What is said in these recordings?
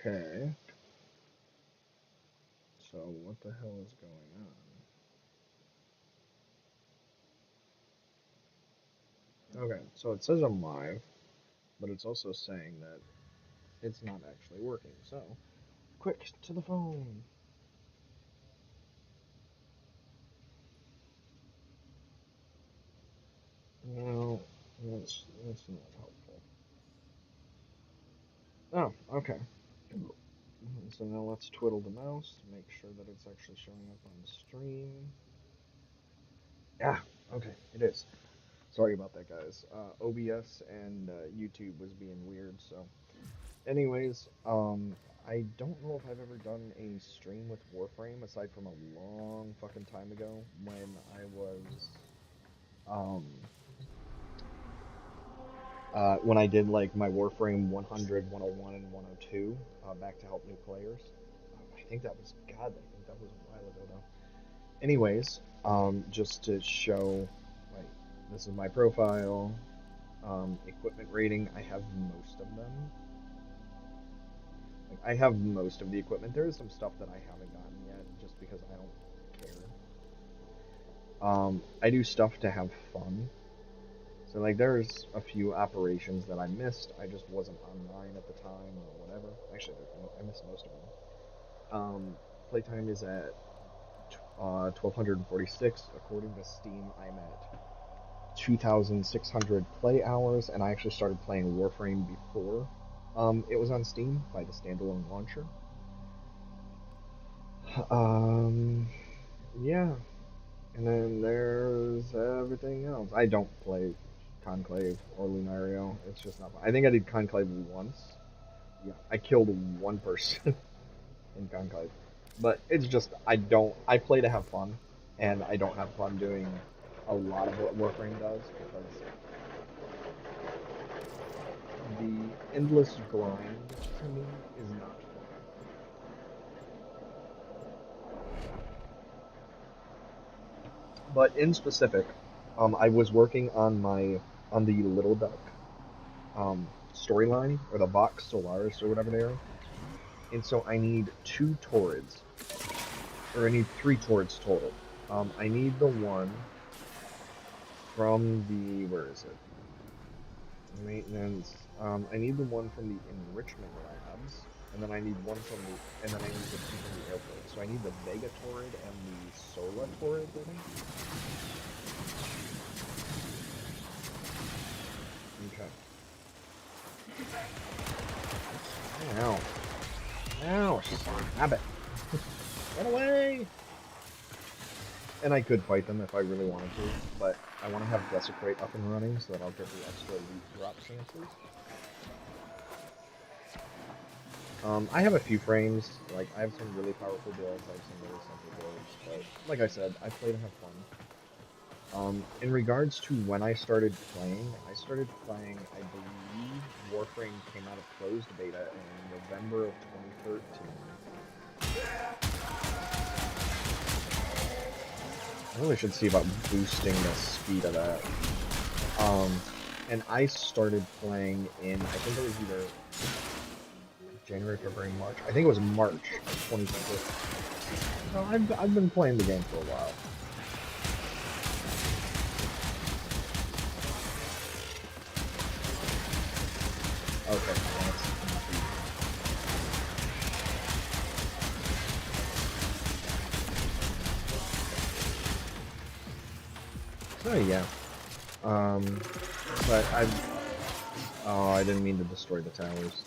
Okay. So what the hell is going on? Okay, so it says I'm live, but it's also saying that it's not actually working. So, quick to the phone. No, that's not helpful. Oh, okay. So now let's twiddle the mouse to make sure that it's actually showing up on the stream. Yeah, okay, it is. Sorry about that, guys. OBS and YouTube was being weird, so. Anyways, I don't know if I've ever done a stream with Warframe aside from a long fucking time ago when I was, um, when I did like my Warframe 100, 101, and 102, back to help new players. I think that was, God, I think that was a while ago though. Anyways, just to show, like, this is my profile, equipment rating, I have most of them. Like, I have most of the equipment. There is some stuff that I haven't gotten yet, just because I don't care. I do stuff to have fun. So like, there's a few operations that I missed. I just wasn't online at the time or whatever. Actually, I missed most of them. Playtime is at 1246. According to Steam, I'm at 2600 play hours, and I actually started playing Warframe before it was on Steam by the standalone launcher. Um, yeah, and then there's everything else. I don't play Conclave or Lunario. It's just not fun. I think I did Conclave once. Yeah, I killed one person in Conclave. But it's just, I don't, I play to have fun, and I don't have fun doing a lot of what Warframe does because the endless grind to me is not fun. But in specific, I was working on the Little Duck storyline, or the Vox Solaris, or whatever they are. And so I need two Torrids, or I need three Torrids total. I need the one from the, where is it? Maintenance. I need the one from the enrichment labs, and then I need one from the, and then I need the two from the airport. So I need the Vega Torrid and the Sola Torrid, I think. Okay. Ow. Ow, stop it. Run away! And I could fight them if I really wanted to, but I want to have Desecrate up and running so that I'll get the extra loot drop chances. I have a few frames, like, I have some really powerful builds, I have some really simple builds, but like I said, I play to have fun. In regards to when I started playing, I believe Warframe came out of closed beta in November of 2013. I really should see about boosting the speed of that. And I started playing in, I think it was either January, February, March. I think it was March of 2015. No, I've been playing the game for a while. Okay, so yeah. But oh, I didn't mean to destroy the towers.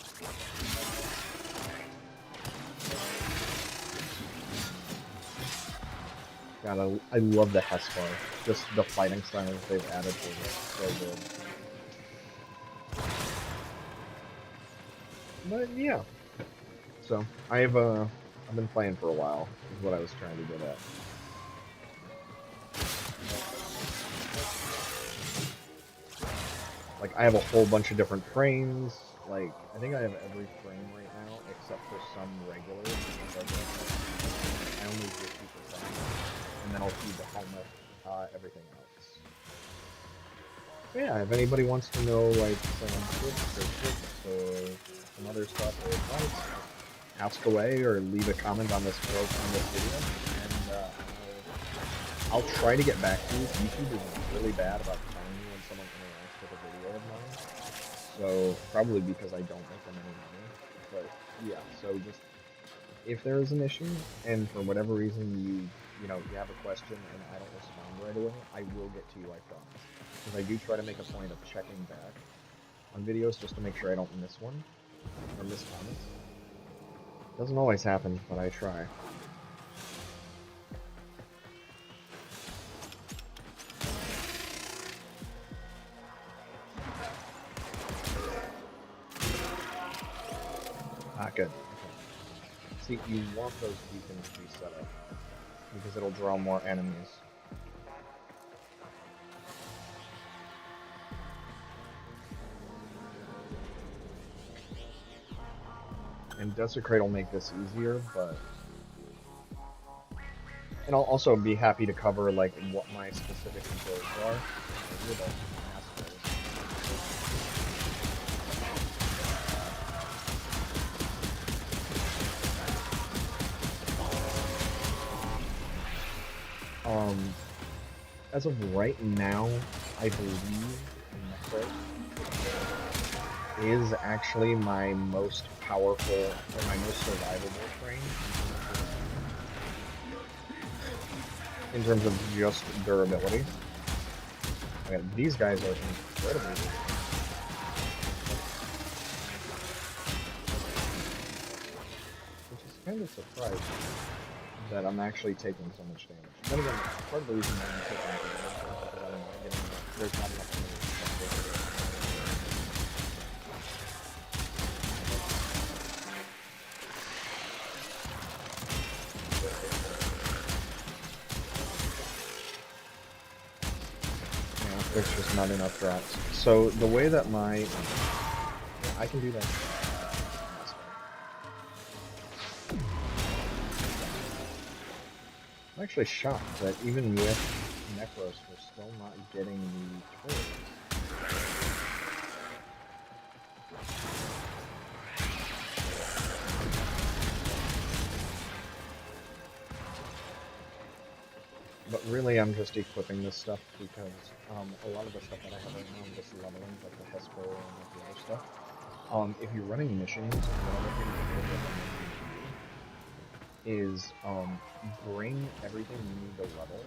God, I love the Hespar. Just the fighting styles they've added to it. So good. But yeah. So I've been playing for a while, is what I was trying to get at. Like, I have a whole bunch of different frames. Like, I think I have every frame right now, except for some regulars. I only do 50%. And then I'll feed the helmet, everything else. So yeah, if anybody wants to know, like, some tips or tricks or some other stuff or advice, ask away or leave a comment on this video, and I'll try to get back to you. YouTube is really bad about telling me when someone interacts with a video of mine, so probably because I don't make them any money. But yeah, so just if there is an issue and for whatever reason you have a question and I don't respond right away, I will get to you, I promise. Because I do try to make a point of checking back on videos just to make sure I don't miss one or miss comments. Doesn't always happen, but I try. Ah, good. Okay. See, you want those beacons to be set up because it'll draw more enemies. And Desecrate will make this easier, but... And I'll also be happy to cover, like, what my specific controls are. As of right now, I believe Necro is actually my most powerful, or my most survivable frame in terms of just durability. Okay, these guys are incredibly good. Which is kind of surprising that I'm actually taking so much damage. Then again, part of the reason why I'm taking damage is because I'm getting, there's not enough damage. There's just not enough drops. So the way that I can do that. I'm actually shocked that even with Necros, we're still not getting the turrets. But really, I'm just equipping this stuff because a lot of the stuff that I have right now, I'm just leveling, like the Hesper and like the other stuff. If you're running missions, one of the things is bring everything you need to level,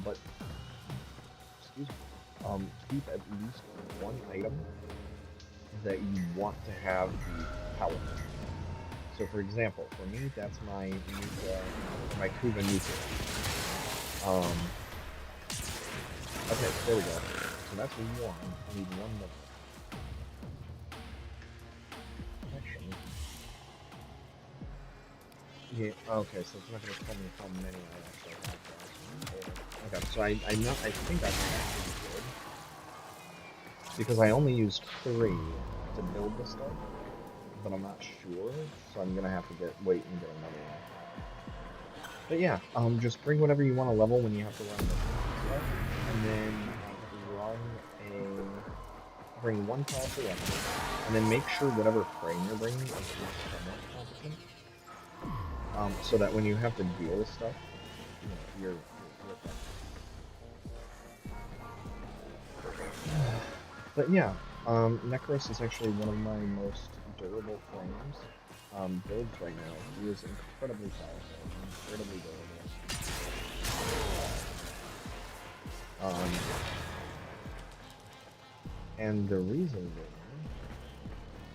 but keep at least one item that you want to have be powerful. So, for example, for me, that's my Kuba Nuka. Okay, there we go. So that's one. I need one more. Actually. Yeah, okay, so it's not going to tell me how many I actually have. Okay, so I think that's actually good. Because I only used 3 to build the stuff, but I'm not sure, so I'm going to have to wait and get another one. But yeah, just bring whatever you want to level when you have to run this stuff, and then bring one powerful weapon, and then make sure whatever frame you're bringing is at least somewhat competent, so that when you have to deal with stuff, you're But yeah, Necros is actually one of my most durable frames. Builds right now. He is incredibly powerful, incredibly durable. And the reason being,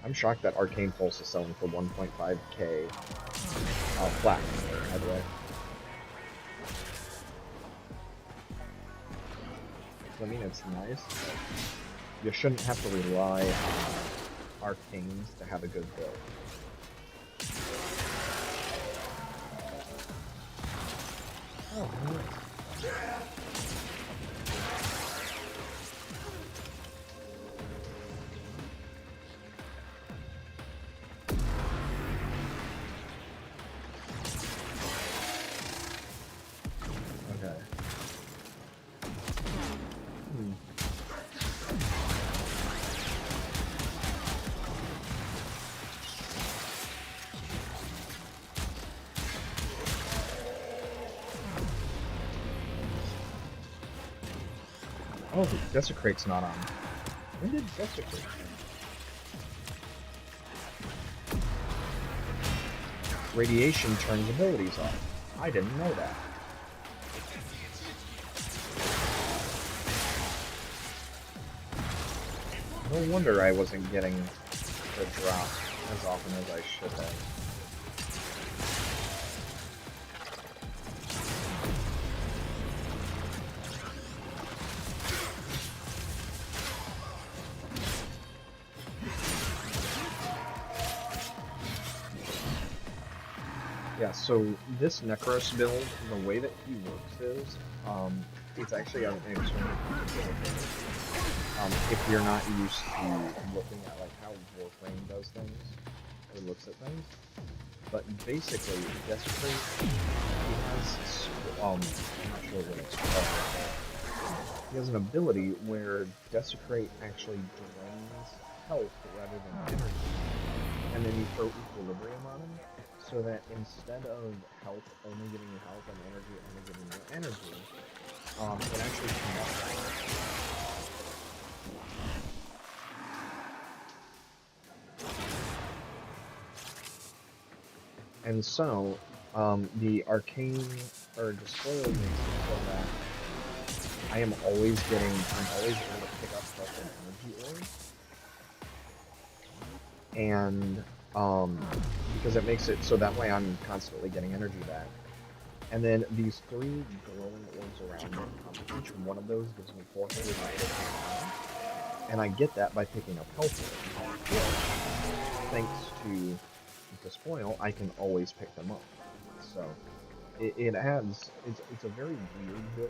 I'm shocked that Arcane Pulse is selling for 1.5k flat, by the way. I mean, it's nice, but you shouldn't have to rely on Arcanes to have a good build. Oh, nice. Okay. Oh, Desecrate's not on. When did Desecrate change? Radiation turns abilities off. I didn't know that. No wonder I wasn't getting the drop as often as I should have. Yeah, so this Necros build, the way that he works is, it's actually an extremely complicated build. If you're not used to looking at like how Warframe does things, or looks at things. But basically, Desecrate, he has, I'm not sure what it's called, he has an ability where Desecrate actually drains health rather than energy, and then you throw Equilibrium on him, so that instead of health only giving you health and energy only giving you energy, it actually combines. And so, the arcane, or despoil makes it so that I'm always able to pick up stuff in energy ores. And, because it makes it so that way I'm constantly getting energy back. And then these 3 glowing orbs around it, each one of those gives me 450 pounds. And I get that by picking up health orbs. Thanks to Despoil, I can always pick them up. So it adds, it's a very weird build,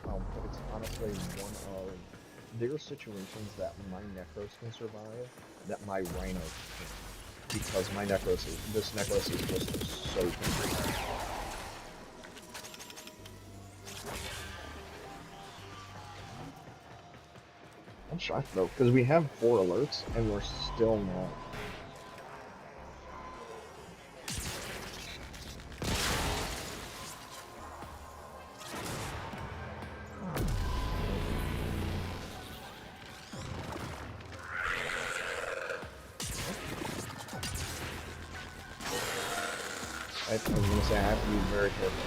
but it's honestly one of, there are situations that my Necros can survive that my Rhino can't, because this Necros is just so confusing. I'm shocked though, because we have 4 alerts and we're still not. I was going to say, I have to be very careful.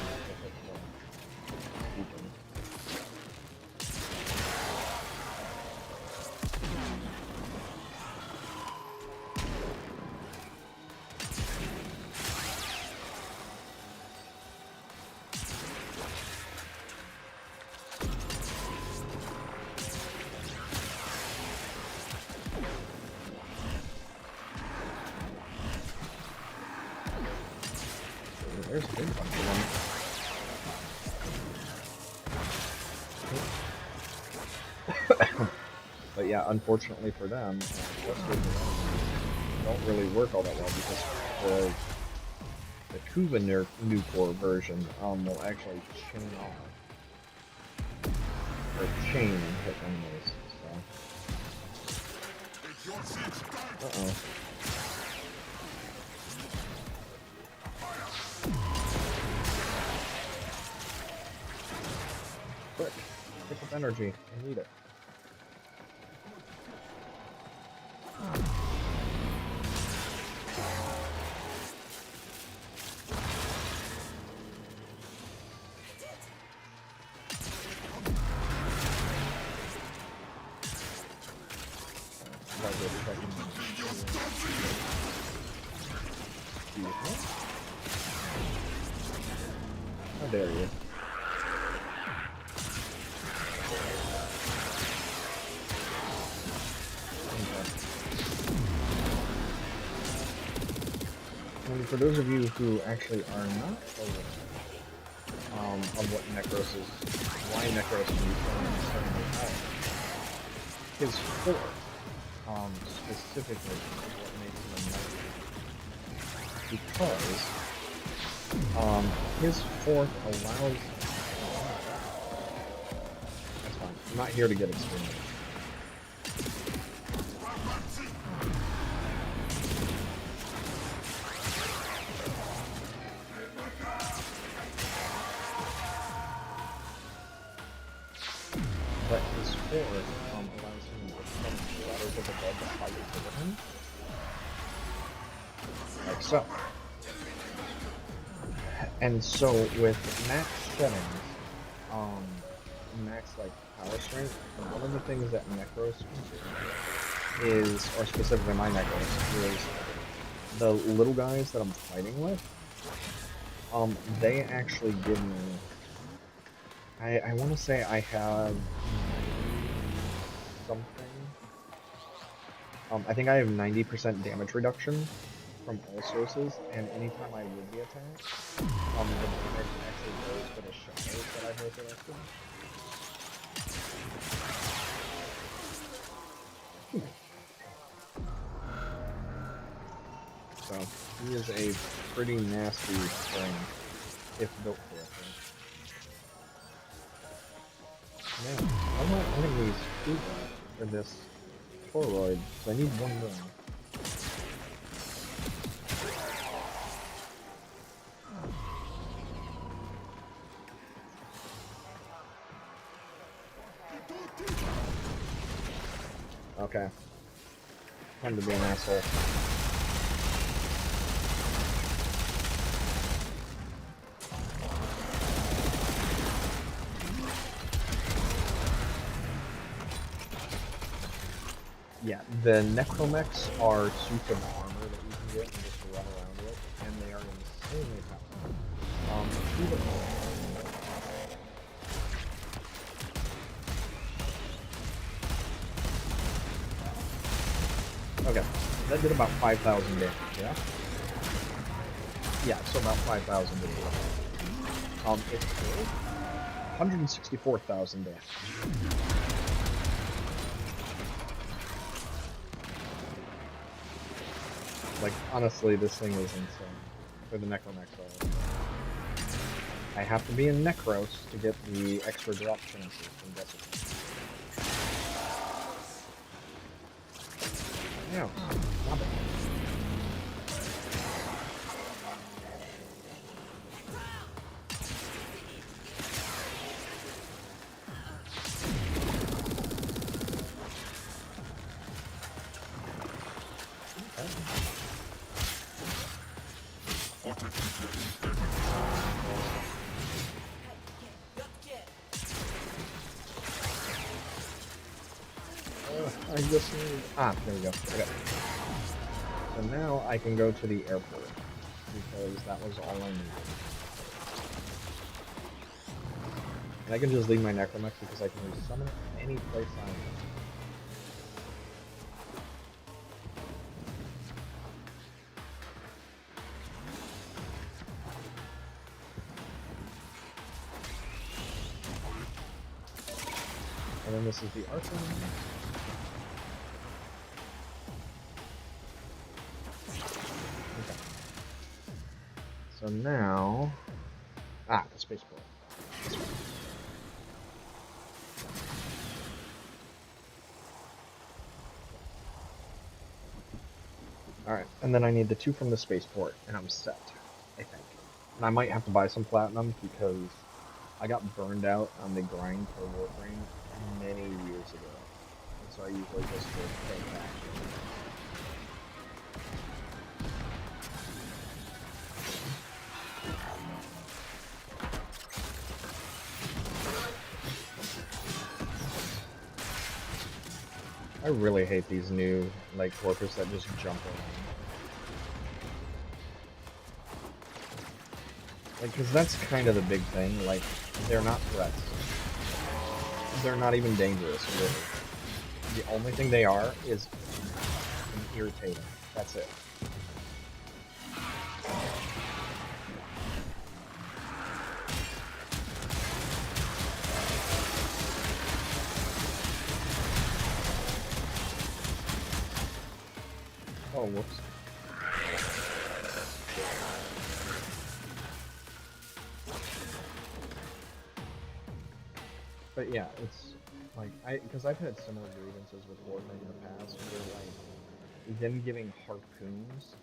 There's a big bunch of them. But yeah, unfortunately for them, don't really work all that well, because the Kuva new core version will actually chain off, or chain and hit enemies. So. Uh-oh. Quick, pick up energy. I need it. How dare you? And for those of you who actually are not aware of what Necros is, why Necros can be thrown in certain power, his fork, specifically, is what makes him a knight. Because his fourth allows. That's fine. I'm not here to get extreme. but his sword allows him to summon ladders of the dead to fight for him, like so. And so with max settings, max like power strength, one of the things that Necros can do is, or specifically my Necros, is the little guys that I'm fighting with, they actually give me, I want to say I have something, I think I have 90% damage reduction from all sources, and anytime I would be attacked, the damage actually goes for the shadows that I have resurrected. So, he is a pretty nasty thing, if built correctly. Man, I'm not winning these two for this Toroid, so I need one more. Okay. Time to be an asshole. Yeah, the Necromechs are suits of armor that you can get and just run around with, and they are insanely powerful. Okay, that did about 5,000 damage, yeah? Yeah, so about 5,000 damage. It did 164,000 damage. Like, honestly, this thing is insane. For the Necromech, I have to be in Necros to get the extra drop chances from Desert. Yeah, stop it. I just need... Ah, there we go. Okay. So now I can go to the airport, because that was all I needed. And I can just leave my Necromech because I can resummon it any place I am. And then this is the Archon. Okay. So now... Ah, the spaceport. Alright, and then I need the 2 from the spaceport, and I'm set, I think. And I might have to buy some platinum, because I got burned out on the grind for Warframe many years ago. And so I usually just pay back. I really hate these new, like, workers that just jump around. Like, because that's kind of the big thing, like, they're not threats. They're not even dangerous, really. The only thing they are is irritating. That's it. Oh, whoops. But yeah, it's like, because I've had similar grievances with Warframe in the past, where like, them giving harpoons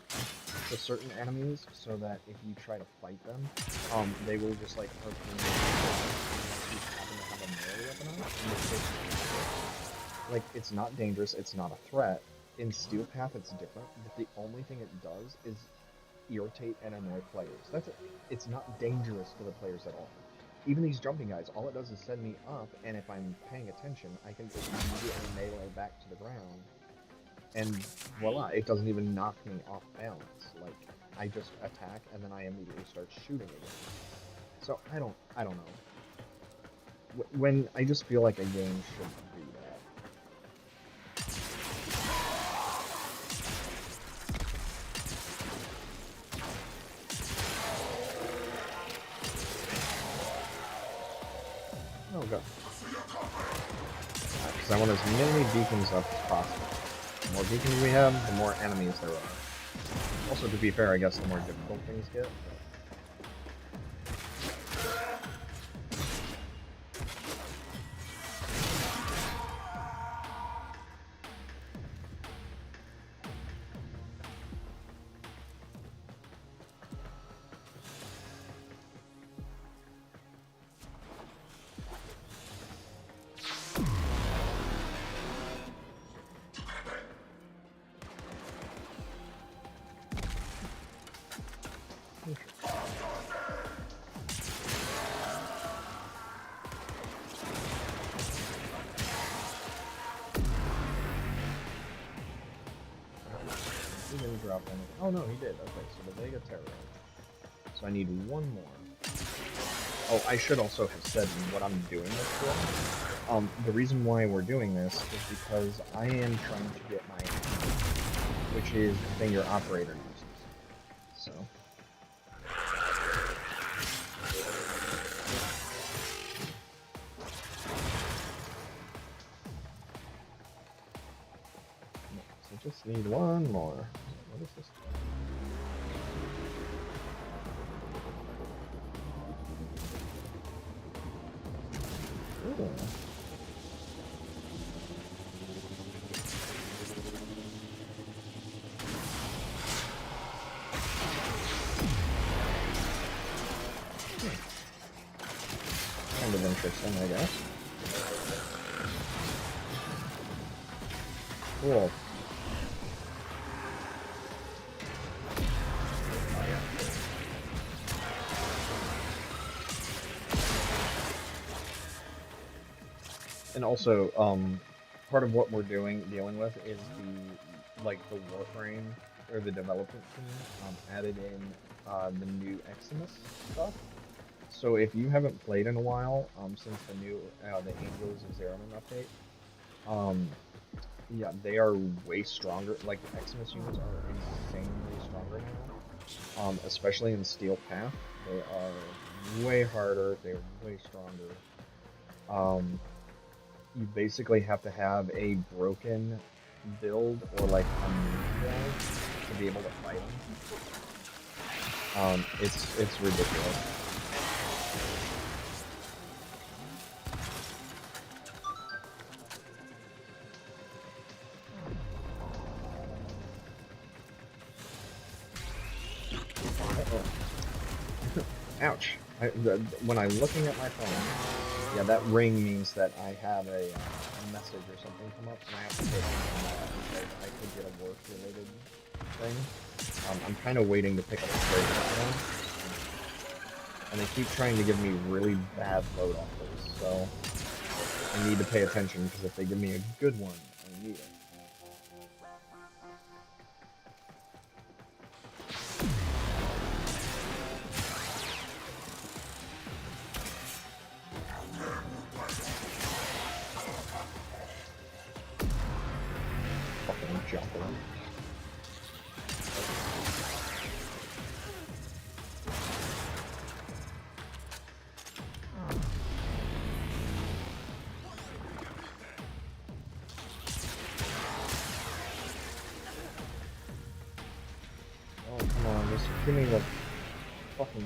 to certain enemies, so that if you try to fight them, they will just like harpoon you unless you happen to have a melee weapon on, in this case like, it's not dangerous, it's not a threat. In Steel Path, it's different, but the only thing it does is irritate and annoy players. That's it. It's not dangerous to the players at all. Even these jumping guys, all it does is send me up, and if I'm paying attention, I can just immediately melee back to the ground, and voila, it doesn't even knock me off balance. Like, I just attack, and then I immediately start shooting again. So, I don't know. When I just feel like a game should do that. Oh god. Because I want as many beacons up as possible. The more beacons we have, the more enemies there are. Also, to be fair, I guess the more difficult things get. He didn't drop anything. Oh no, he did. Okay, so the Vega Terror. So I need one more. Oh, I should also have said what I'm doing this for. The reason why we're doing this is because I am trying to get my which is the thing your operator uses. So. So just need one more. What is this? Ooh. Kind of interesting, I guess. Cool. And also, part of what we're dealing with is the Warframe, or the development team, added in, the new Eximus stuff. So if you haven't played in a while, since the new, the Angels of Zeraman update, yeah, they are way stronger, like, the Eximus units are insanely stronger now, especially in Steel Path. They are way harder, they're way stronger. You basically have to have a broken build or like a move build to be able to fight them. It's ridiculous. Ouch! When I'm looking at my phone, yeah, that ring means that I have a message or something come up, and I have to take it because I could get a work-related thing. I'm kind of waiting to pick up a trade now, and they keep trying to give me really bad load offers, so I need to pay attention, because if they give me a good one, I need it. Fucking jumper. Oh, come on, just give me the fucking...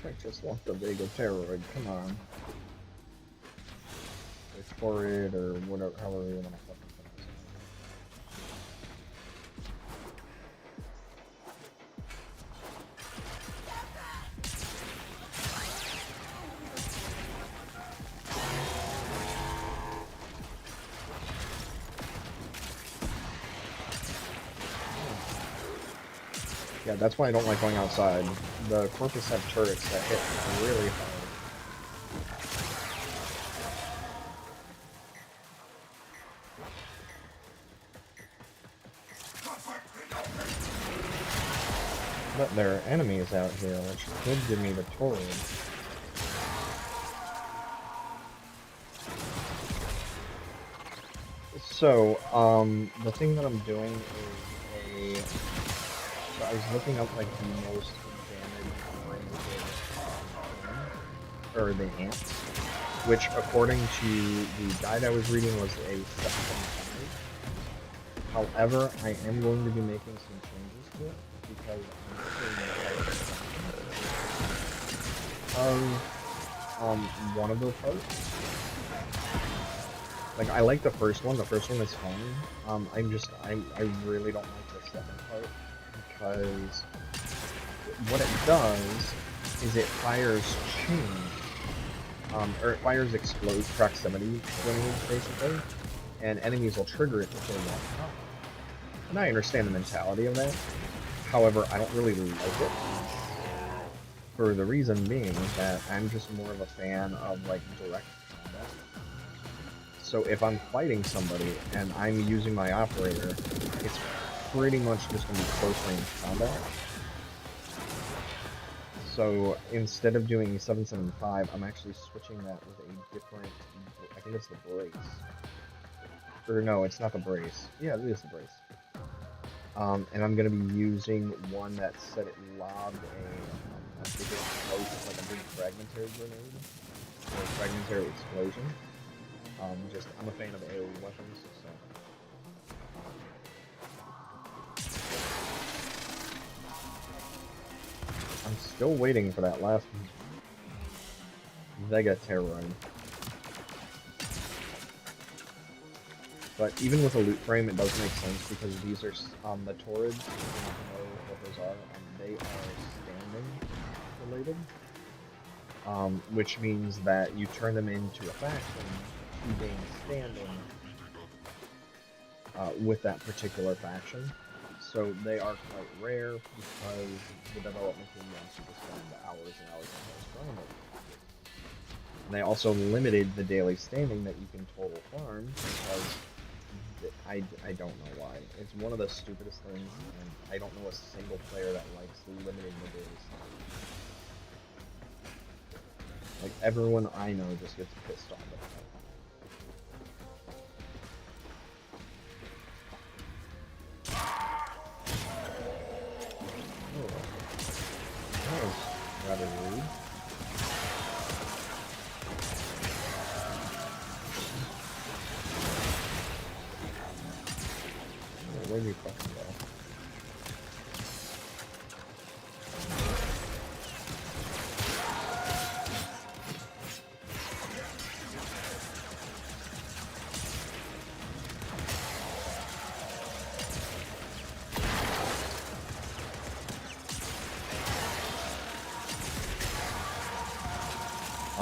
I just want the Vega Terroroid, come on. Or Torrid, or whatever, however you want to fucking pronounce it. Yeah, that's why I don't like going outside. The Corpus have turrets that hit really hard. But there are enemies out here, which could give me the Torrid. So, the thing that I'm doing is so I was looking up, like, the most damage or the ants, which, according to the guide I was reading, was a 7.5. However, I am going to be making some changes to it, because I'm one of those parts. Like, I like the first one. The first one is fun. I really don't like the second part, because what it does is it fires chains, or it fires explode proximity grenades, basically, and enemies will trigger it if they want to. And I understand the mentality of that. However, I don't really like it, for the reason being that I'm just more of a fan of, like, direct combat. So if I'm fighting somebody and I'm using my operator, it's pretty much just going to be close range combat. So instead of doing 775, I'm actually switching that with a different, I think it's the brace. Or no, it's not the brace. Yeah, it is the brace. And I'm going to be using one that said it lobbed a big explosion, like a big fragmentary grenade, or a fragmentary explosion. I'm a fan of AoE weapons, so. I'm still waiting for that last Vega Terroroid. But even with a loot frame, it does make sense, because these are, the Torrids, if you don't know what those are, they are standing related. Which means that you turn them into a faction, you gain standing with that particular faction. So they are quite rare, because the development team wants you to spend hours and hours and hours farming them. And they also limited the daily standing that you can total farm, because I don't know why. It's one of the stupidest things, and I don't know a single player that likes limiting the daily standing. Like, everyone I know just gets pissed off at that. That was rather rude. Where'd you fucking go?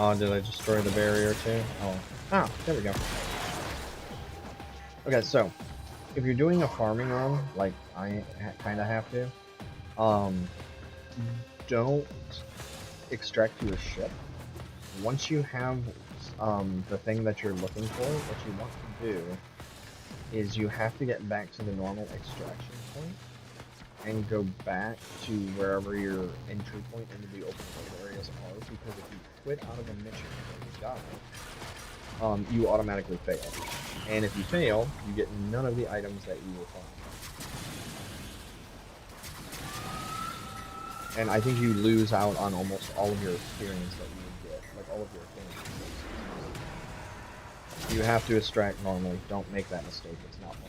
Oh, did I destroy the barrier too? Oh. Ah, there we go. Okay, so, if you're doing a farming run, like I kind of have to, don't extract your ship. Once you have the thing that you're looking for, what you want to do is you have to get back to the normal extraction point and go back to wherever your entry point into the open world areas are, because if you quit out of a mission and you die, you automatically fail. And if you fail, you get none of the items that you will find. And I think you lose out on almost all of your experience that you would get, like all of your things. You have to extract normally. Don't make that mistake. It's not fun.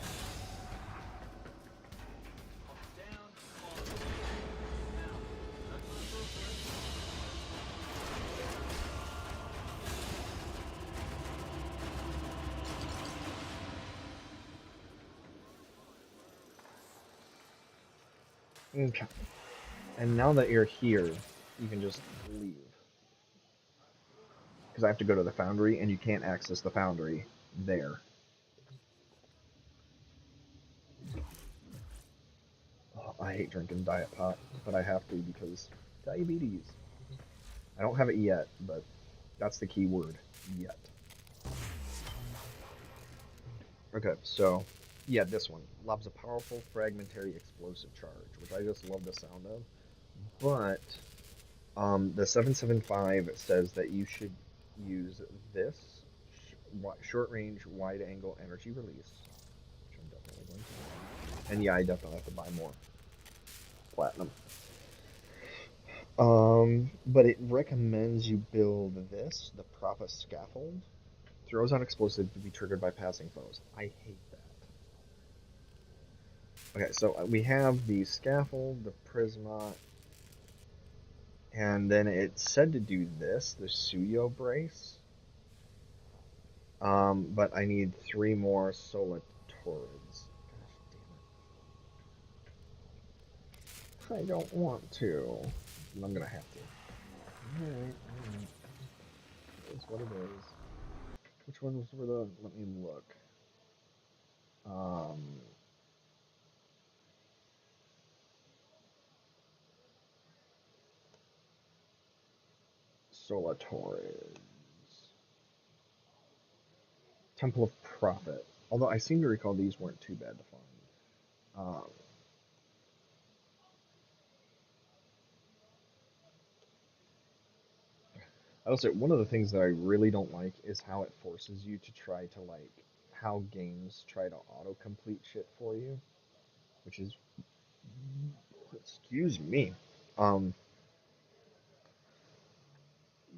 Okay. And now that you're here, you can just leave. Because I have to go to the foundry, and you can't access the foundry there. Oh, I hate drinking Diet Pop, but I have to because diabetes. I don't have it yet, but that's the key word, yet. Okay, so, yeah, this one. Lobs a powerful, fragmentary, explosive charge, which I just love the sound of. But, the 775 says that you should use this short range, wide angle energy release, which I'm definitely going to do. And yeah, I definitely have to buy more platinum. But it recommends you build this, the Propa Scaffold. Throws out explosive to be triggered by passing foes. I hate that. Okay, so we have the Scaffold, the Prisma, and then it said to do this, the Suyo Brace. But I need 3 more Solar Torrids. Gosh damn it. I don't want to. I'm gonna have to. Alright. It is what it is. Which ones were the... Let me look. Um... Solar Torrids. Temple of Prophet. Although I seem to recall these weren't too bad to find. I will say one of the things that I really don't like is how it forces you to try to like how games try to autocomplete shit for you, which is excuse me.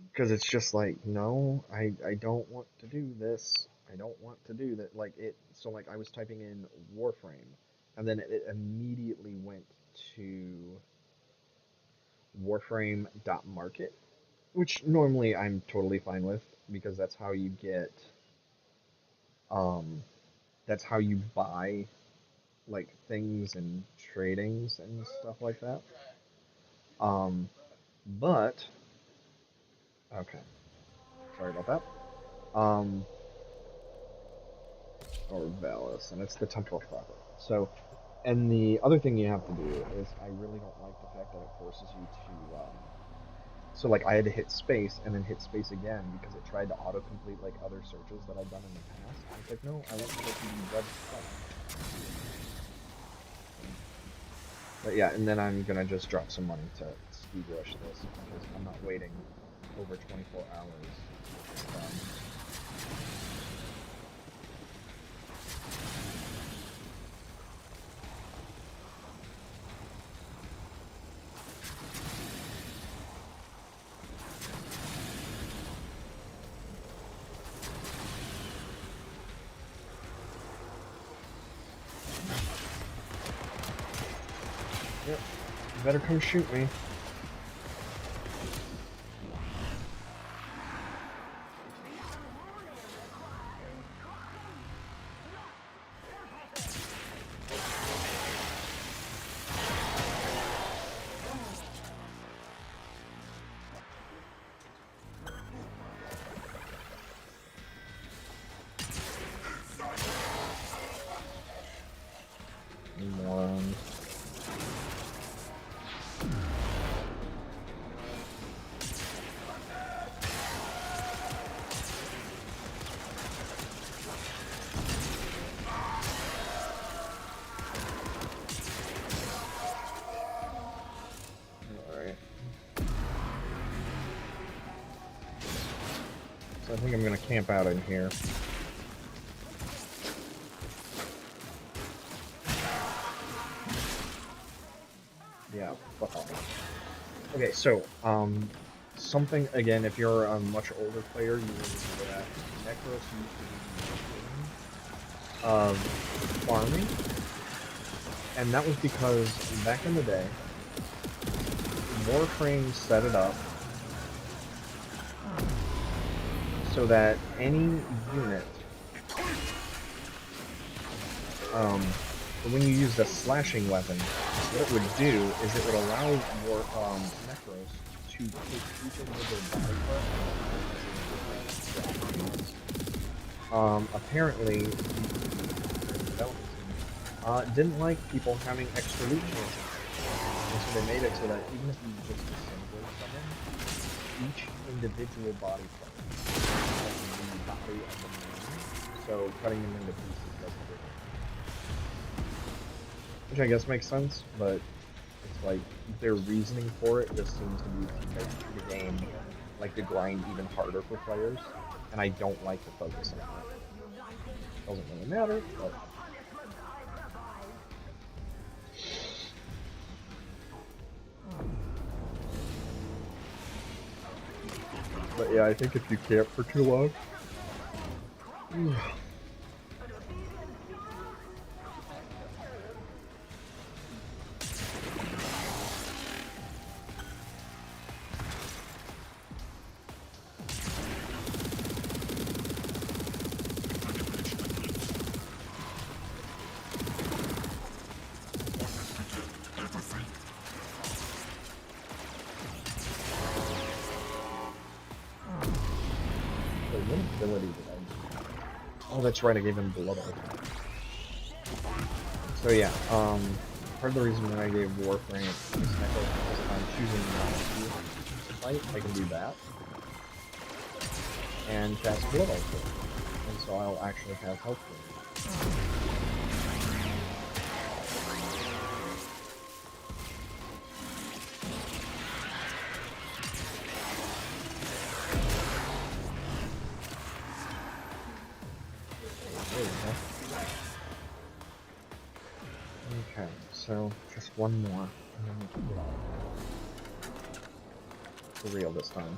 Because it's just like no, I don't want to do this. I don't want to do that. Like it. So like I was typing in Warframe, and then it immediately went to Warframe.market, which normally I'm totally fine with because that's how you get um that's how you buy like things and tradings and stuff like that. Um but okay, sorry about that. Or Valis, and it's the Temple of Prophet. So and the other thing you have to do is I really don't like the fact that it forces you to so like I had to hit space and then hit space again because it tried to autocomplete like other searches that I've done in the past. I was like, no, I want to go through the web stuff. But yeah, and then I'm gonna just drop some money to speed rush this because I'm not waiting over 24 hours. Yep, you better come shoot me. Moron. Alright. So I think I'm gonna camp out in here. Yeah, fuck off. Okay, so, something, again, if you're a much older player, you will remember that Necros used to be the of farming, and that was because back in the day, Warframe set it up so that any unit, when you use the slashing weapon, what it would do is it would allow more Necros to take each individual body part as a different. Apparently, the development team didn't like people having extra loot choices, and so they made it so that even if you just disintegrate someone, each individual body part is the body of the man, so cutting them into pieces doesn't do it. Which I guess makes sense, but it's like their reasoning for it just seems to be to make the game, like, the grind even harder for players, and I don't like the focus on that. Doesn't really matter, but... But yeah, I think if you camp for too long... What ability did I do? Oh, that's right, I gave him blood art. So yeah, part of the reason why I gave Warframe is because if I'm choosing not to fight, I can do that. And cast blood art for it. And so I'll actually have health for it. Okay, so just one more, and then we can get out. For real this time.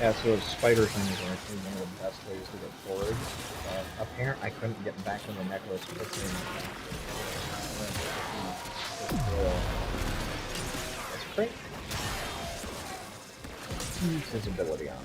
Yeah, so spider things are actually one of the best ways to get forward. Apparently, I couldn't get back in the necklace quickly. That's great. He used his ability on it.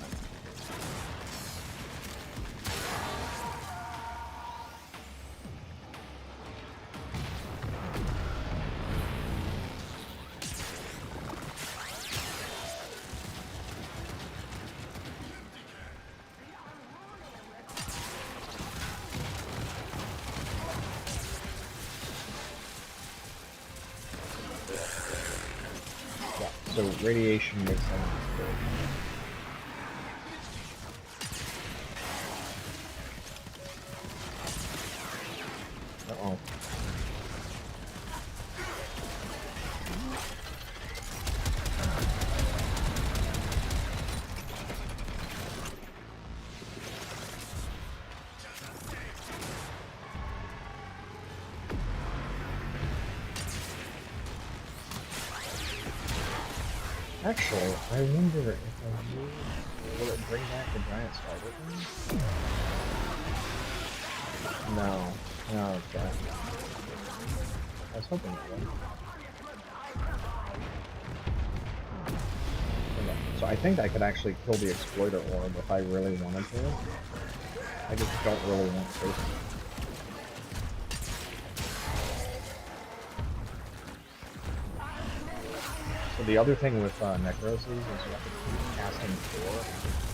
So radiation makes sense. Uh-oh. Actually, I wonder if I use... Will it bring back the giant spider thing? No. No, okay. I was hoping that would. Okay. So I think I could actually kill the exploiter orb if I really wanted to. I just don't really want to. So the other thing with Necroses is you have to keep casting 4 every ability.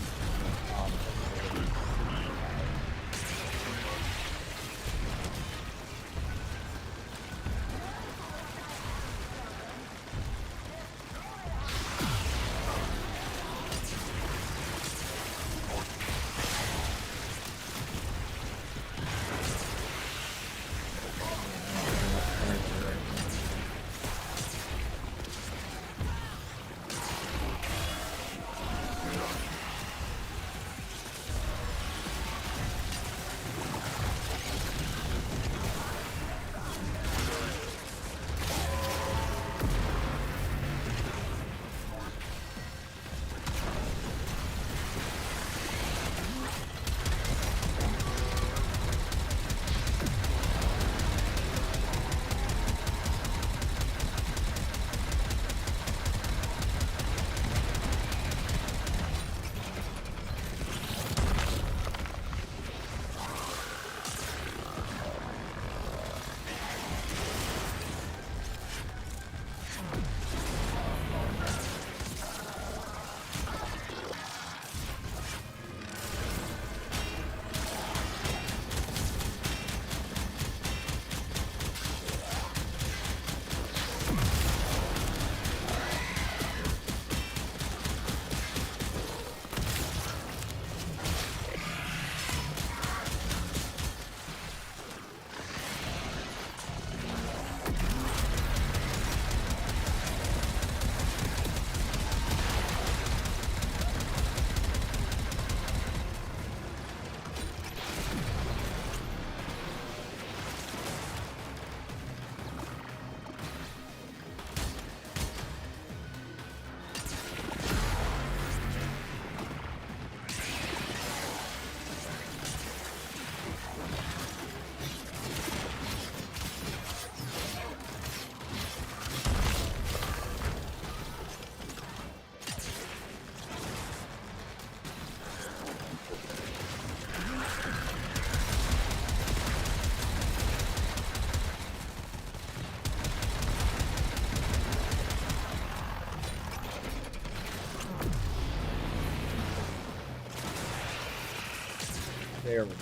There we go.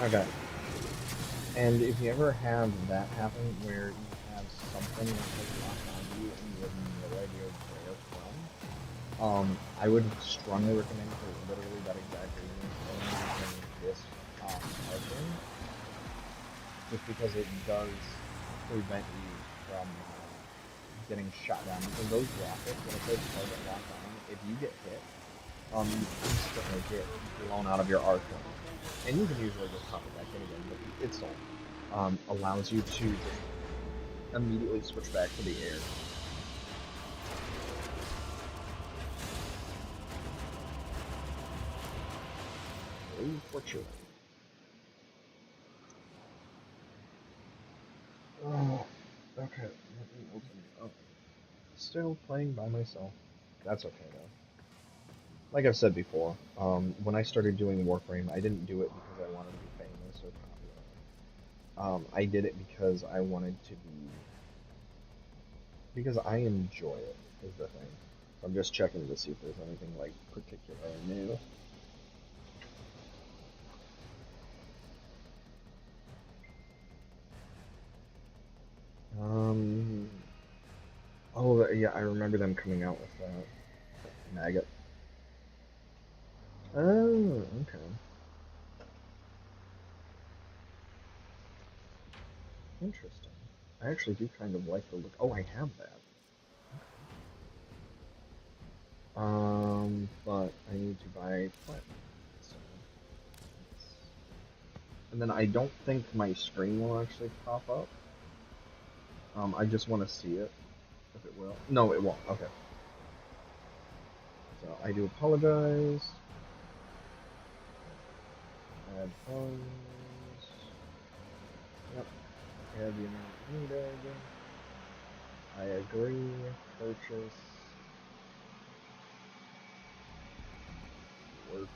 Okay. And if you ever have that happen where you have something that has locked on you and you have no idea where from, I would strongly recommend for literally that exact reason using this Warframe, just because it does prevent you from getting shot down. Because those rockets, when it says target locked on, if you get hit, you instantly get blown out of your arc line. And you can usually just pop it back in again, but the Itzel allows you to just immediately switch back to the air. Very fortunate. Oh, okay. Let me open up. Still playing by myself. That's okay though. Like I've said before, when I started doing Warframe, I didn't do it because I wanted to be famous or popular. I did it because I wanted to be, because I enjoy it, is the thing. I'm just checking to see if there's anything like particularly new. Um, oh yeah, I remember them coming out with that maggot. Oh, okay. Interesting. I actually do kind of like the look. Oh, I have that. But I need to buy platinum. So, and then I don't think my screen will actually pop up. I just want to see it, if it will. No, it won't. Okay. So I do apologize. Add funds. have the amount needed. I agree. Purchase. Working.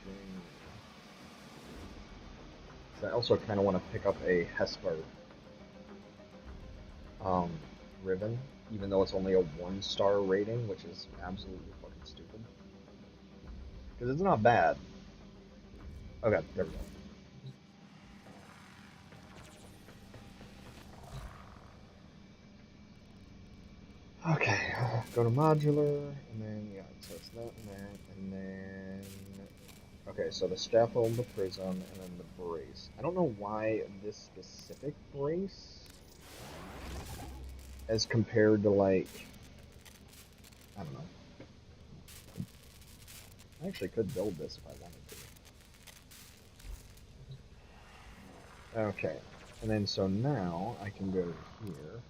So I also kind of want to pick up a Hesper um, ribbon, even though it's only a 1-star rating, which is absolutely fucking stupid. Because it's not bad. Okay, there we go. Okay, go to modular, and then, yeah, so it's that and that, and then... Okay, so the scaffold, the prism, and then the brace. I don't know why this specific brace, as compared to, like... I don't know. I actually could build this if I wanted to. Okay, and then so now I can go here.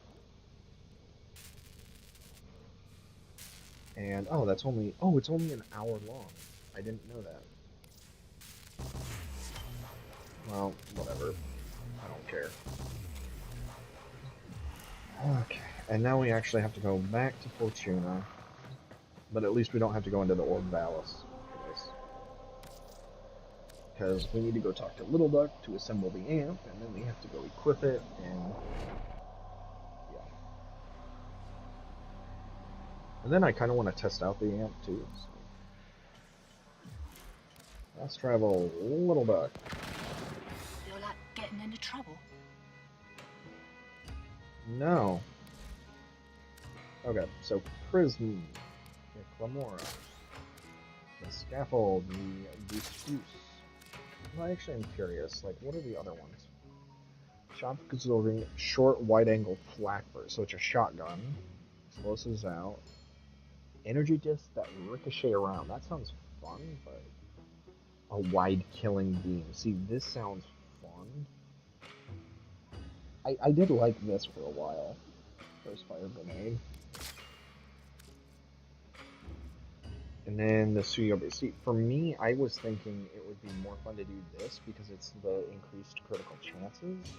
And, oh, that's only... Oh, it's only an hour long. I didn't know that. Well, whatever. I don't care. Okay, and now we actually have to go back to Fortuna, but at least we don't have to go into the Orbalis for this. Because we need to go talk to Little Duck to assemble the amp, and then we have to go equip it, and yeah. And then I kind of want to test out the amp too. So. Fast travel, Little Duck. You're like getting into trouble. No. Okay, so Prism, the Clamora, the Scaffold, the Spruce. Well, actually, I'm curious. Like, what are the other ones? Shot absorbing, short, wide-angle flak burst. So it's a shotgun. Explosives out. Energy discs that ricochet around. That sounds fun, but a wide killing beam. See, this sounds fun. I did like this for a while. First fire grenade. And then the Suyobi. See, for me, I was thinking it would be more fun to do this because it's the increased critical chances.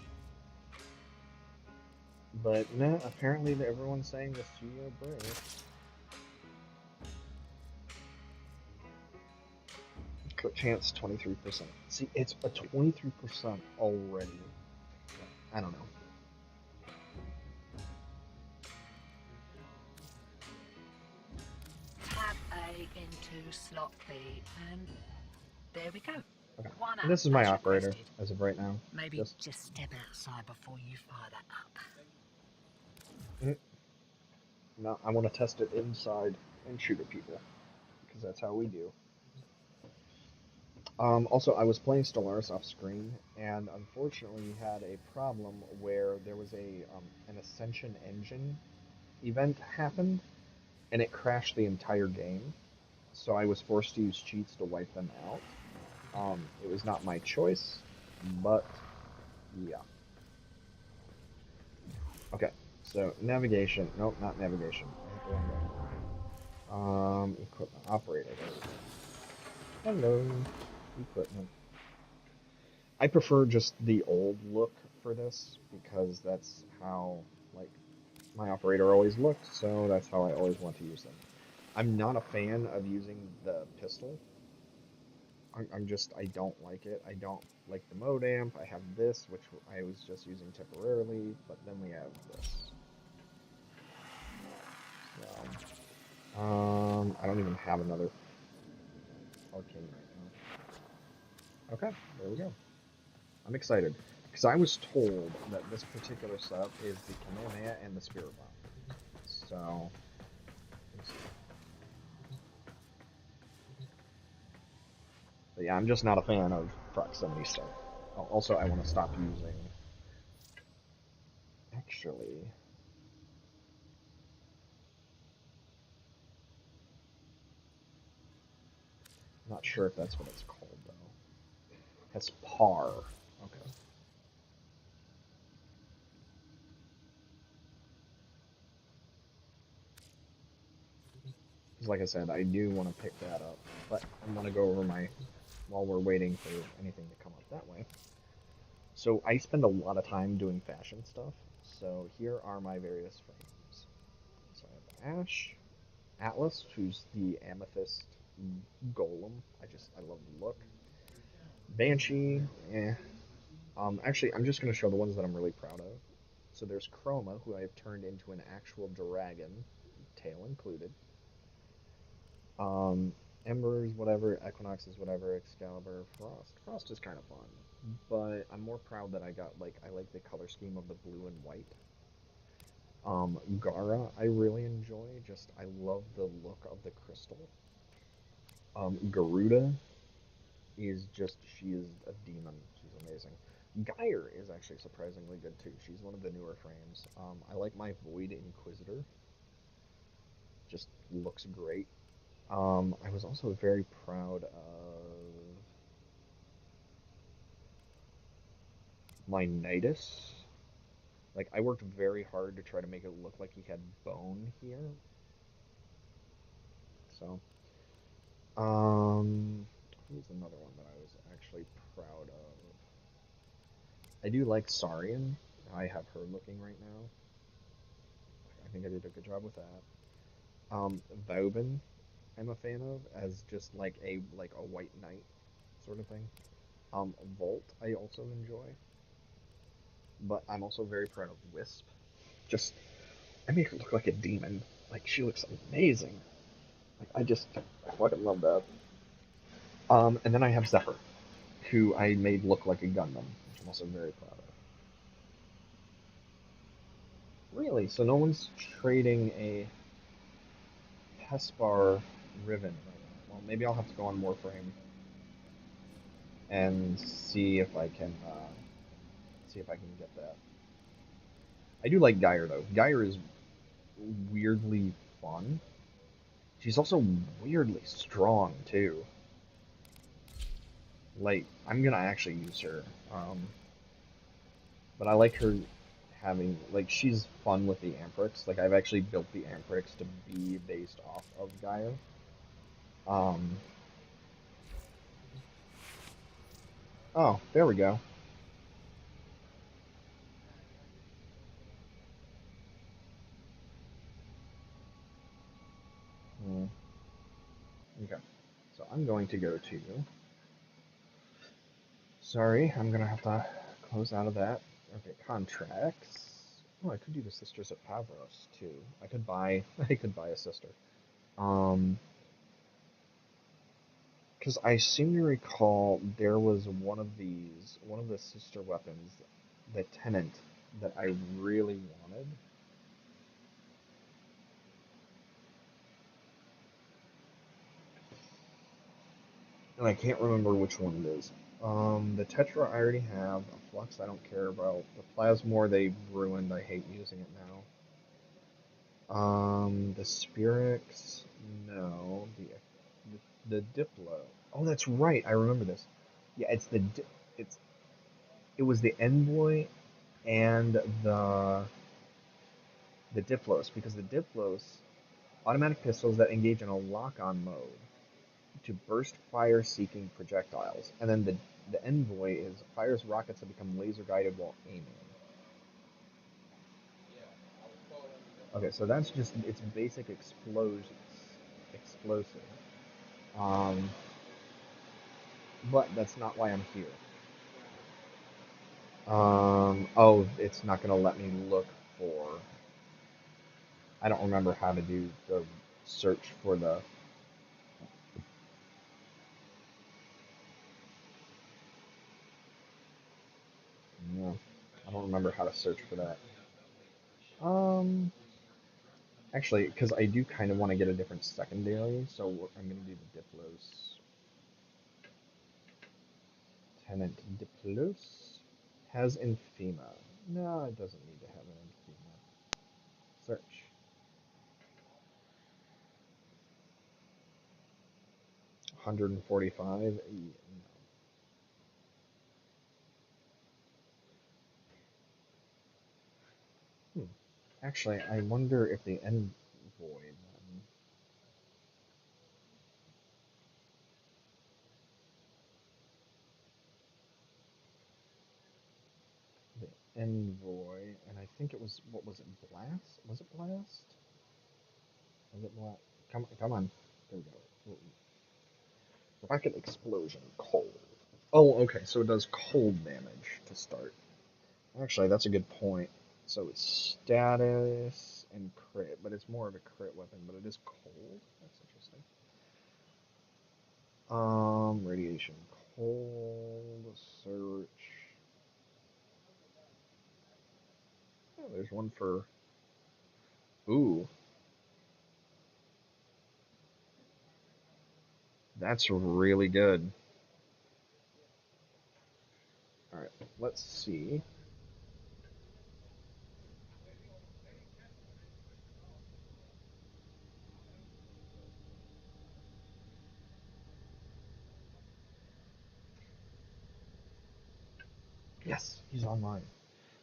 But no, apparently everyone's saying the Suyobi. Crit chance 23%. See, it's a 23% already. I don't know. Tab A into slot B, and there we go. Okay. One And this is my as operator requested. as of right now. Maybe just step outside before you fire that up. No, I want to test it inside and shoot at people because that's how we do. Also, I was playing Stellaris off screen, and unfortunately had a problem where there was an Ascension engine event happened, and it crashed the entire game. So I was forced to use cheats to wipe them out. It was not my choice, but yeah. Okay, so navigation. Nope, not navigation. I hit the wrong button. Equipment operator. Hello, equipment. I prefer just the old look for this because that's how like my operator always looked, so that's how I always want to use them. I'm not a fan of using the pistol. I don't like it. I don't like the mode amp. I have this, which I was just using temporarily, but then we have this. So, I don't even have another arcane right now. Okay, there we go. I'm excited because I was told that this particular setup is the Kamehameha and the Spirit Bomb. So, but yeah, I'm just not a fan of proximity stuff. Also, I want to stop using. Actually, I'm not sure if that's what it's called though. That's par. Okay. Because like I said, I do want to pick that up, but I want to go over my while we're waiting for anything to come up that way. So I spend a lot of time doing fashion stuff. So here are my various frames. So I have Ash, Atlas, who's the amethyst golem. I love the look. Banshee, eh. Actually, I'm just gonna show the ones that I'm really proud of. So there's Chroma, who I have turned into an actual dragon, tail included. Um, Embers, whatever. Equinox is whatever. Excalibur, Frost. Frost is kind of fun, but I'm more proud that I like the color scheme of the blue and white. Gara, I really enjoy. Just I love the look of the crystal. Garuda she is a demon. She's amazing. Geyer is actually surprisingly good too. She's one of the newer frames. I like my Void Inquisitor. Just looks great. I was also very proud of my Nidus. Like I worked very hard to try to make it look like he had bone here. So, who's another one that I was actually proud of? I do like Sarian. I have her looking right now. I think I did a good job with that. Vauban, I'm a fan of as just like a white knight sort of thing. Volt, I also enjoy, but I'm also very proud of Wisp. Just I make her look like a demon. Like she looks amazing. Like I fucking love that. And then I have Zephyr, who I made look like a Gundam, which I'm also very proud of. Really? So no one's trading a Hespar Riven right now. Well, maybe I'll have to go on Warframe and see if I can get that. I do like Geyer though. Geyer is weirdly fun. She's also weirdly strong too. Like I'm gonna actually use her, but I like her having like she's fun with the Amprix. Like I've actually built the Amprix to be based off of Geyer. Um, oh, there we go. Hmm, okay, so I'm going to go to. Sorry, I'm gonna have to close out of that. Okay, contracts. Oh, I could do the Sisters of Pavros too. I could buy a sister. Um, because I seem to recall there was one of the sister weapons, the Tenant, that I really wanted. And I can't remember which one it is. The Tetra I already have. The Flux I don't care about. The Plasmor they've ruined. I hate using it now. The Spirix, no. The Diplo. Oh, that's right. I remember this. Yeah, it's it was the Envoy and the Diplos because the Diplos automatic pistols that engage in a lock-on mode to burst fire-seeking projectiles, and then the Envoy is fires rockets that become laser guided while aiming. Okay, so that's just it's basic explosive. Um, but that's not why I'm here. Oh, it's not gonna let me look for. I don't remember how to do the search for the. No, I don't remember how to search for that. Um, actually, because I do kind of want to get a different secondary, so I'm gonna do the Diplos. Tenant Diplos has Infima. No, it doesn't need to have an Infima. Search. 145. No. Hmm. Actually, I wonder if the Envoy then. The Envoy, and I think it was, what was it, Blast? Was it Blast? Was it Blast? Come on. There we go. Rocket Explosion, cold. Oh, okay, so it does cold damage to start. Actually, that's a good point. So it's status and crit, but it's more of a crit weapon, but it is cold. That's interesting. Radiation, cold, search. Oh, there's one for. Ooh, that's really good. All right, let's see. Yes, he's online.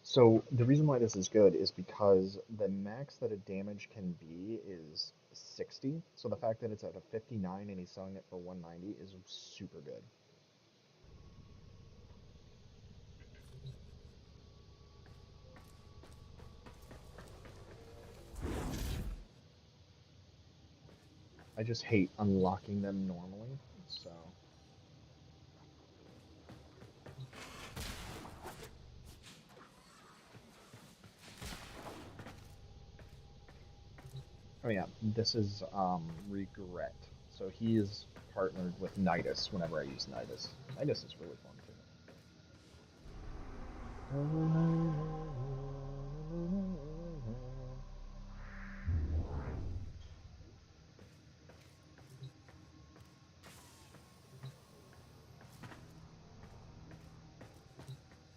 So the reason why this is good is because the max that a damage can be is 60. So the fact that it's at a 59 and he's selling it for 190 is super good. I just hate unlocking them normally. So oh yeah, this is Regret. So he is partnered with Nidus whenever I use Nidus. Nidus is really fun too.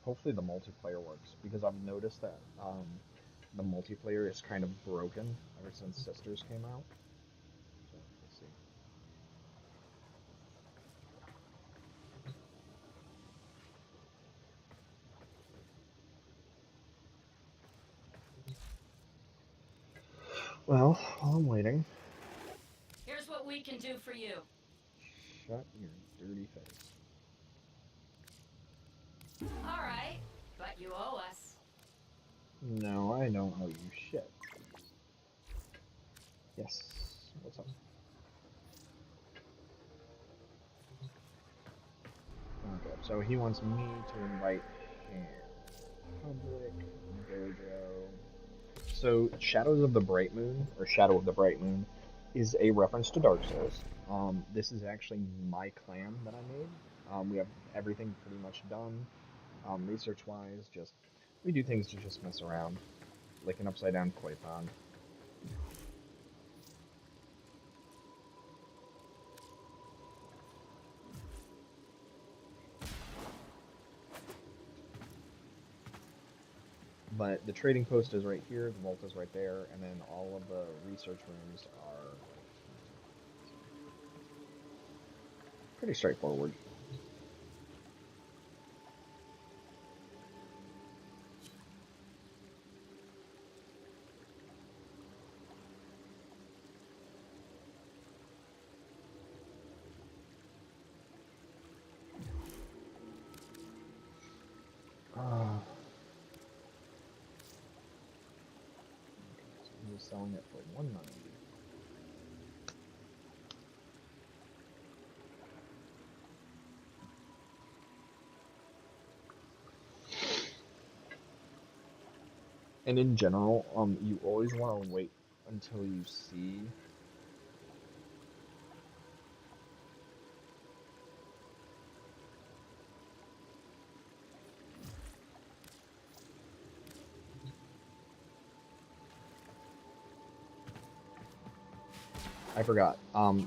Hopefully the multiplayer works because I've noticed that the multiplayer is kind of broken ever since Sisters came out. So let's see. Well, while I'm waiting, Here's what we can do for you. shut your dirty face. All right, but you owe us. No, I don't owe you shit. Yes. What's up? Okay, so he wants me to invite him. Public dojo. So Shadows of the Bright Moon, or Shadow of the Bright Moon, is a reference to Dark Souls. This is actually my clan that I made. We have everything pretty much done. Research-wise, just we do things to just mess around, like an upside down koi pond. But the trading post is right here, the vault is right there, and then all of the research rooms are pretty straightforward. Uh, so he was selling it for 190. And in general, you always want to wait until you see. I forgot.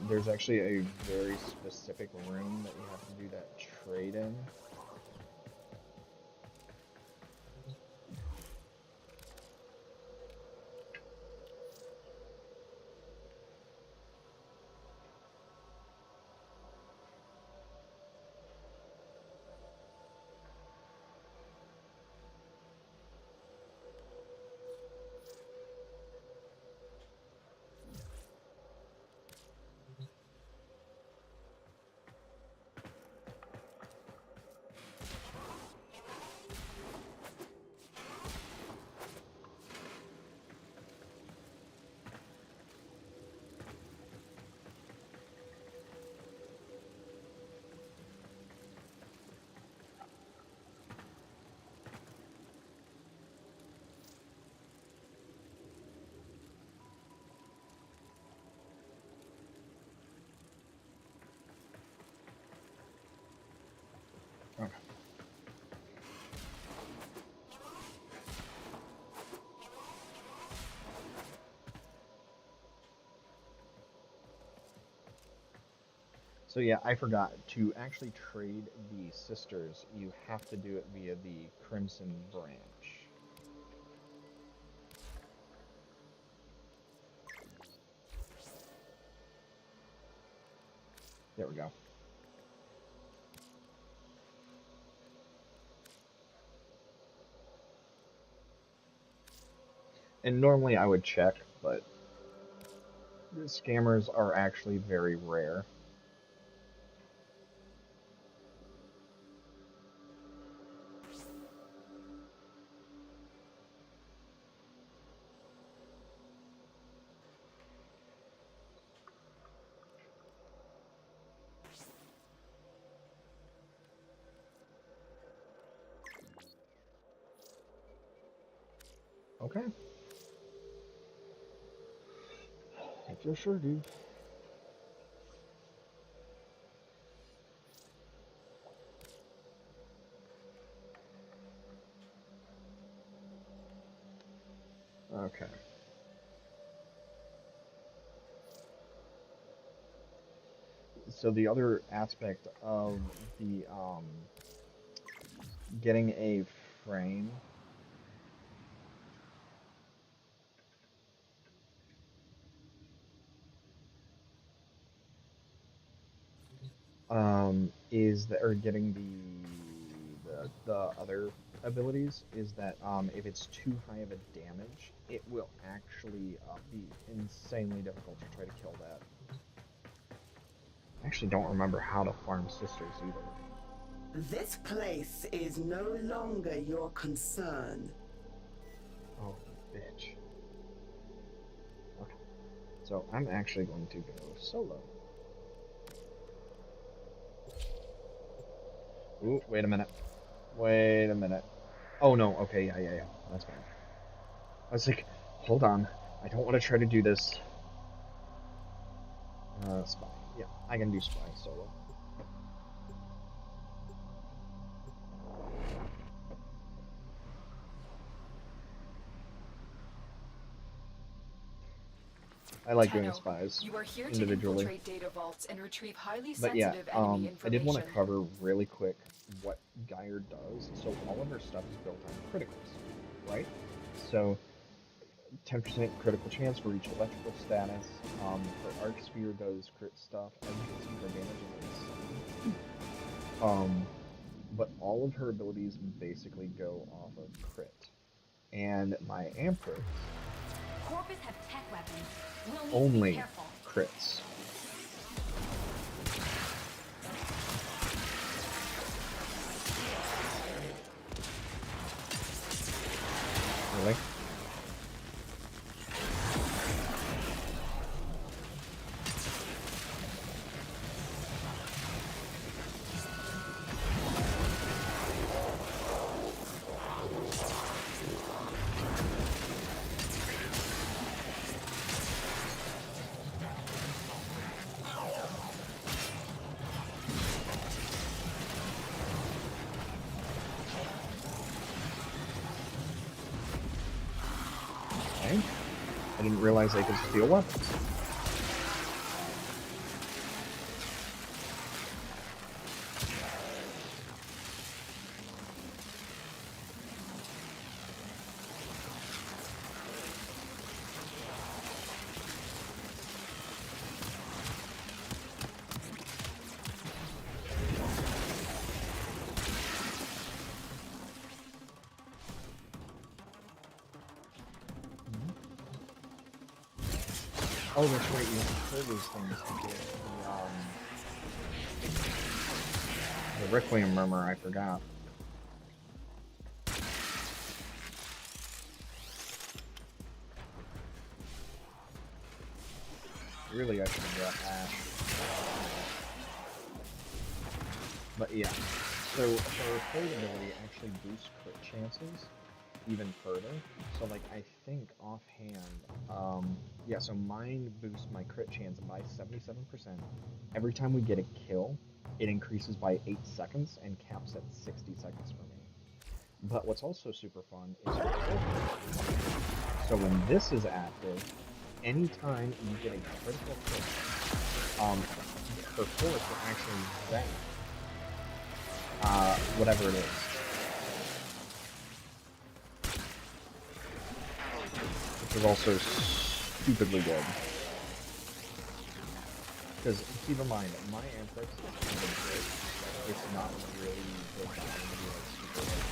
There's actually a very specific room that you have to do that trade in. So yeah, I forgot to actually trade the sisters. You have to do it via the Crimson Branch. There we go. And normally I would check, but the scammers are actually very rare. Okay. If you're sure, dude. Okay. So the other aspect of the getting a frame is that, or getting the other abilities is that if it's too high of a damage, it will actually be insanely difficult to try to kill that. I actually don't remember how to farm sisters either. This place is no longer your concern. Oh, bitch. Okay, so I'm actually going to go solo. Ooh, wait a minute. Wait a minute. Oh no, okay, yeah. That's fine. I was like, hold on. I don't want to try to do this. Spy. Yeah, I can do spy solo. I like doing Tenno, spies you are here to individually. infiltrate data vaults and retrieve highly But yeah, sensitive enemy I did want information. to cover really quick what Geyer does. So all of her stuff is built on criticals, right? So 10% critical chance for each electrical status. Her arc sphere does crit stuff. As you can see, her damage is insane. But all of her abilities basically go off of crit. And my Empress Corpus have tech weapons. We'll need to be only careful. crits. Really? Okay. I didn't realize I could steal weapons. Oh, that's right, you have to kill those things to get the Requiem Murmur, I forgot. Really, I should have got Ash. But yeah, so her third ability actually boosts crit chances even further. So like, I think offhand, yeah, so mine boosts my crit chance by 77%. Every time we get a kill, it increases by 8 seconds and caps at 60 seconds for me. But what's also super fun is her ult. So when this is active, anytime you get a critical hit, her force will actually zap whatever it is. Which is also stupidly good. Because keep in mind, my Anthrax is kind of good. It's not really good to be like super like,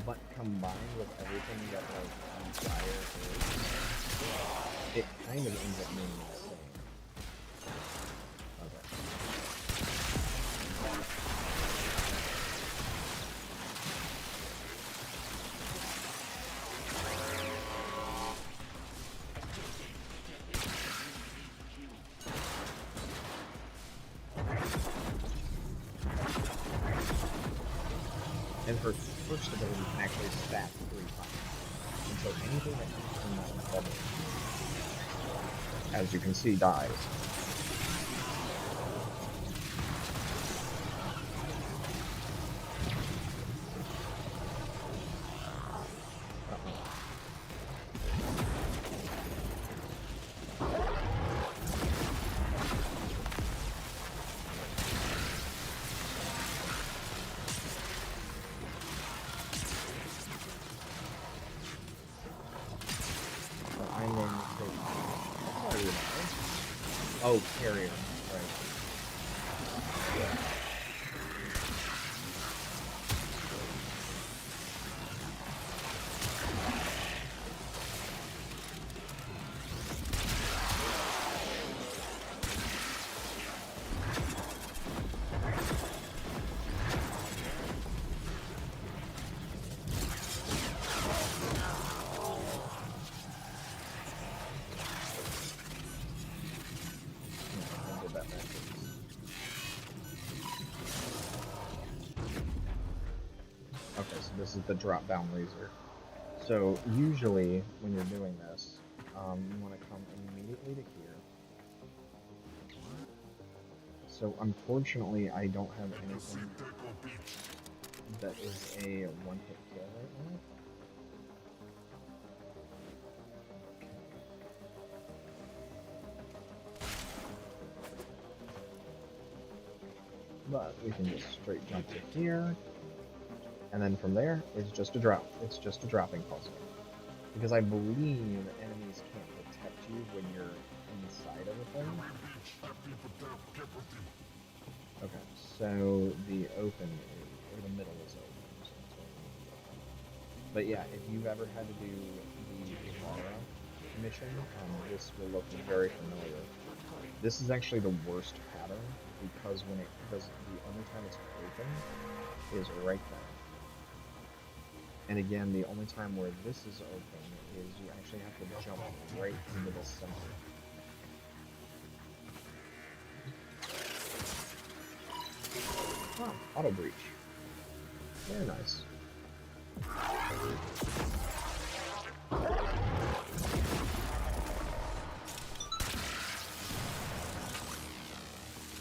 but combined with everything that like Fire is, it kind of ends up being insane. Okay. And her first ability can actually stack 3 times. And so anything that comes from that bubble, as you can see, dies. I'm going to take... Oh, carrier. Right. Yeah. Okay, so this is the drop down laser. So usually when you're doing this, you want to come immediately to here. So unfortunately, I don't have anything that is a one-hit kill right now. But we can just straight jump to here. And then from there, it's just a drop. It's just a dropping puzzle. Because I believe enemies can't detect you when you're inside of a thing. Okay, so the open, or the middle is open. So but yeah, if you've ever had to do the Ivara mission, this will look very familiar. This is actually the worst pattern because because the only time it's open is right there. And again, the only time where this is open is you actually have to jump right into the center. Oh, auto breach. Very nice.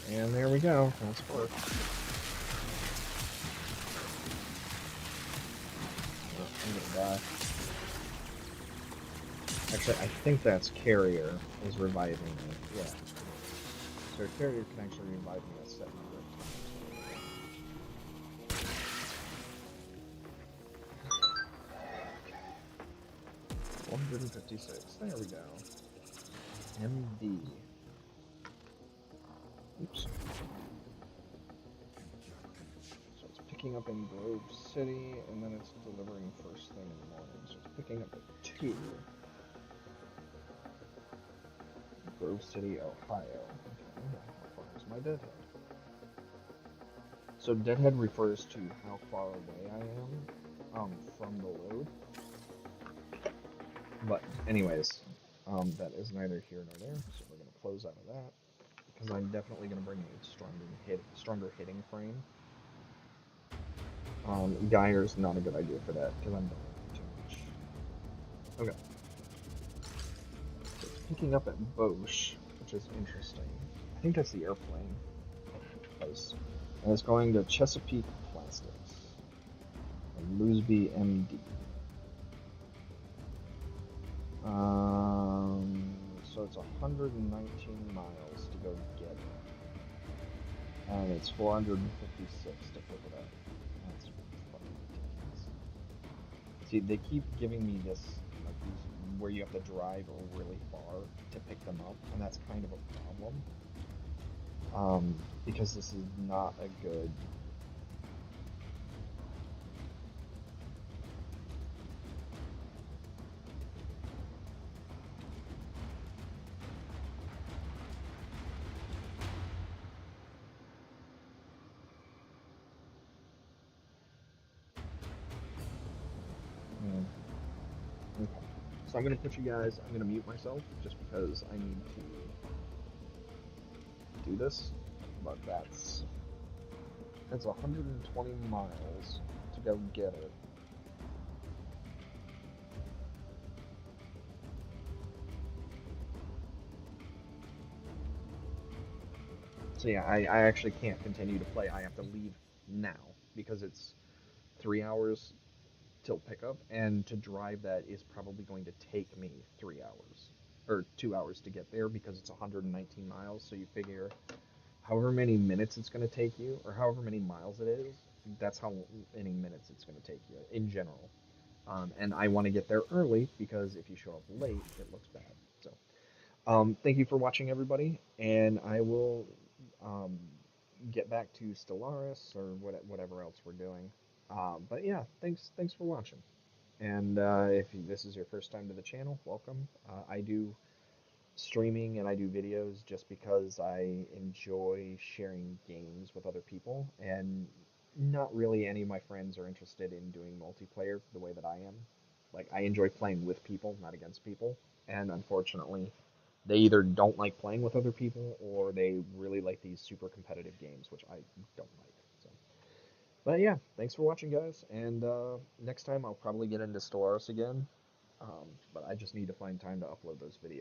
And there we go. That's work. I'm gonna die. Actually, I think that's Carrier is reviving me. Yeah. So Carrier can actually revive me a set number of times. 156. There we go. MD. Oops. So it's picking up in Grove City, and then it's delivering first thing in the morning. So it's picking up at 2. Grove City, Ohio. Okay, how far is my Deadhead? So Deadhead refers to how far away I am from the load. But anyways, that is neither here nor there, so we're going to close out of that. Because I'm definitely going to bring a stronger hitting frame. Geyer's not a good idea for that, because I'm doing too much. Okay. So it's picking up at Bosch, which is interesting. I think that's the airplane place. And it's going to Chesapeake Plastics. And Loosby MD. So it's 119 miles to go get it. And it's 456 to pick it up. That's fucking ridiculous. See, they keep giving me this, like, these, where you have to drive really far to pick them up, and that's kind of a problem. Because this is not a good... Okay. So I'm gonna put you guys, I'm gonna mute myself just because I need to do this, but that's 120 miles to go get it. So yeah, I actually can't continue to play. I have to leave now because it's 3 hours till pickup, and to drive that is probably going to take me 3 hours or 2 hours to get there because it's 119 miles. So you figure however many minutes it's going to take you, or however many miles it is, that's how many minutes it's going to take you in general. And I want to get there early because if you show up late, it looks bad. So, thank you for watching, everybody, and I will um, get back to Stellaris or whatever else we're doing. But yeah, thanks for watching. And if this is your first time to the channel, welcome. I do streaming and I do videos just because I enjoy sharing games with other people, and not really any of my friends are interested in doing multiplayer the way that I am. Like, I enjoy playing with people, not against people, and unfortunately, they either don't like playing with other people or they really like these super competitive games, which I don't like. So, but yeah, thanks for watching, guys, and next time I'll probably get into Stellaris again, but I just need to find time to upload those videos.